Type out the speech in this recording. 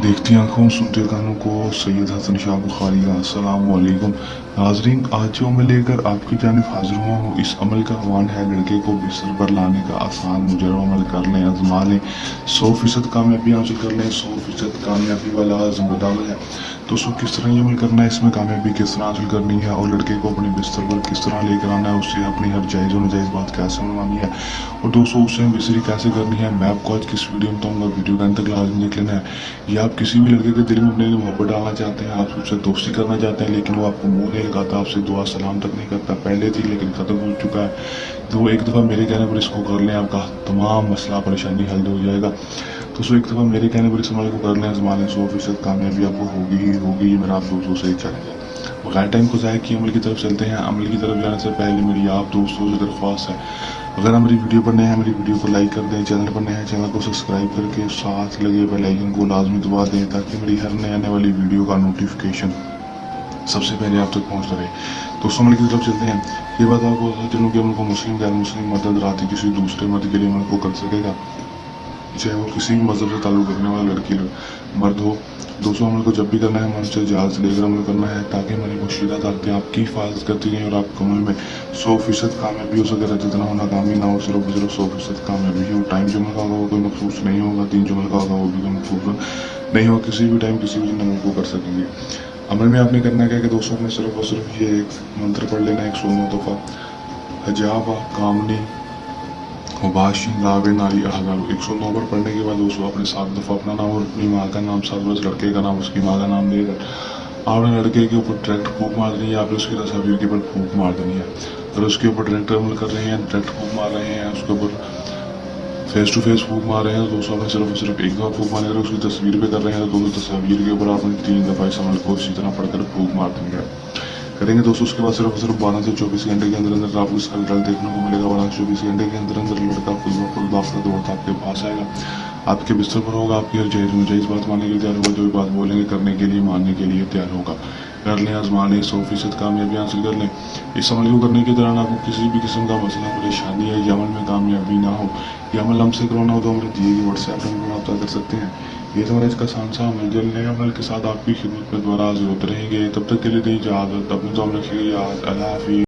देखती आंखों सुनते कानों को सैयद हसन शाह बुखारी का अस्सलाम वालेकुम। नाजरीन, आज जो अमल लेकर आपकी जानिब हाजिर हुआ हूँ, इस अमल का अनवान है लड़के को बिस्तर पर लाने का आसान मुजर्रब अमल कर लें, आजमा लें, 100% कामयाबी हासिल कर लें। 100% कामयाबी वाला ज़िम्मेदार है। दोस्तों, किस तरह ये अमल करना है, इसमें कामयाबी किस तरह हासिल करनी है और लड़के को अपने बिस्तर पर किस तरह लेकर आना है, उससे अपनी हर जायज़ और नाजायज़ बात कैसे मनवानी है और दोस्तों उससे बिस्तरी कैसे करनी है, मैं आपको आज किस वीडियो में बताऊँगा। वीडियो के अंत तक लाजमी देख लेना है। या आप किसी भी लड़के के दिल में अपने लिए मोहब्बत डालना चाहते हैं, आप उससे दोस्ती करना चाहते हैं लेकिन वो आपको मुंह नहीं लगाता, आपसे दुआ सलाम तक नहीं करता, पहले थी लेकिन ख़त्म हो चुका है, तो एक दफ़ा मेरे कहने पर इसको कर लें, आपका तमाम मसला परेशानी हल हो जाएगा। दोस्तों, एक दफ़ा मेरे कहने पर इस अमल को कर लें, आजमा लें, 100% कामयाबी आपको होगी ही होगी। ये मेरा आप दोस्तों से एक चैलेंज है। बगैर टाइम को ज़ाया किए अमल की तरफ चलते हैं। अमल की तरफ जाने से पहले मेरी आप दोस्तों से दरख्वास्त है, अगर आप मेरी वीडियो पर नए हैं, मेरी वीडियो को लाइक कर दें, चैनल पर नए हैं चैनल को सब्सक्राइब करके साथ लगे बेल आइकन को लाजमी दबा दें ताकि मेरी हर नए आने वाली वीडियो का नोटिफिकेशन सबसे पहले आप तक पहुंचता रहे। दोस्तों, अमल की तरफ चलते हैं। ये बात आपको चलूँ कि अमल को मुस्लिम गैर मुस्लिम मर्द रात किसी दूसरे मर्द के लिए अमल को कर सकेगा, चाहे वो किसी भी मजहब से ताल्लुक़ रखने वाला लड़की मर्द हो। दोस्तों, अमल को जब भी करना है मन से इजाज़त लेकर अमल करना है ताकि हमारी मुश्किलात आती हैं आपकी हिफाजत करती हैं और आपको अमल में 100% कामयाबी हो सके। जितना हो नाकामी ना हो, सिर्फ 100% कामयाबी हो। टाइम जो अमल का होगा वो कोई मखसूस नहीं होगा, दिन जो अमल का होगा वो भी कोई मखसूस नहीं होगा, किसी भी टाइम किसी भी दिन अमल को कर सकेंगे। अमल में आपने करना क्या है कि दोस्तों अपने सिर्फ और सिर्फ ये एक मंत्र पढ़ लेना, 109 दफ़ा हजाबा कामनी मुबाशी लावे नारी हज़ार। 109 बार पढ़ने के बाद दोस्तों अपने 7 दफ़ा अपना नाम और अपनी माँ का नाम, 7 वर्ष लड़के का नाम, उसकी माँ का नाम देकर आपने लड़के के ऊपर डायरेक्ट फूंक मार देनी है। आपने उसकी तस्वीर के ऊपर फूंक मार देनी है। अगर उसके ऊपर डायरेक्ट अमल कर रहे हैं, डायरेक्ट फूंक मार रहे हैं, उसके ऊपर फेस टू फेस फूंक मार रहे हैं, तो दोस्तों आपने सिर्फ और सिर्फ एक दफ़ा फूंक मारने, अगर उसकी तस्वीर पे कर रहे हैं तो दोस्तों तस्वीर के ऊपर आपने 3 दफ़ा इस अमल को इसी तरह पढ़कर फूंक मार देंगे करेंगे। दोस्तों, उसके बाद सिर्फ और सिर्फ 12 से 24 घंटे के अंदर अंदर आपको इसका रिजल्ट देखने को मिलेगा। 12 से 24 घंटे के अंदर अंदर लड़का खुद दाखिला दौड़ता आपके पास आएगा, आपके बिस्तर पर होगा, आपकी हर जायज़ बात मानने के लिए तैयार होगा, जो भी बात बोलेंगे करने के लिए मानने के लिए तैयार होगा। कर लें, आजमा लें, 100% कामयाबी हासिल कर लें। इस अमल को करने के दौरान आपको किसी भी किस्म का मसला परेशानी है या अमल में कामयाबी ना हो या अमल हमसे करवाना हो तो हमें दिए गए व्हाट्सएप नंबर पर रब्ता कर सकते हैं। ये तो हमारा इसका आसान सा अमल, जल्द नए अमल के साथ आपकी खिदमत में दोबारा हाजिर होते रहेंगे। तब तक के लिए दी इजाज़त, अपने दुआ में रखिएगा याद। अल्लाह हाफ़िज़।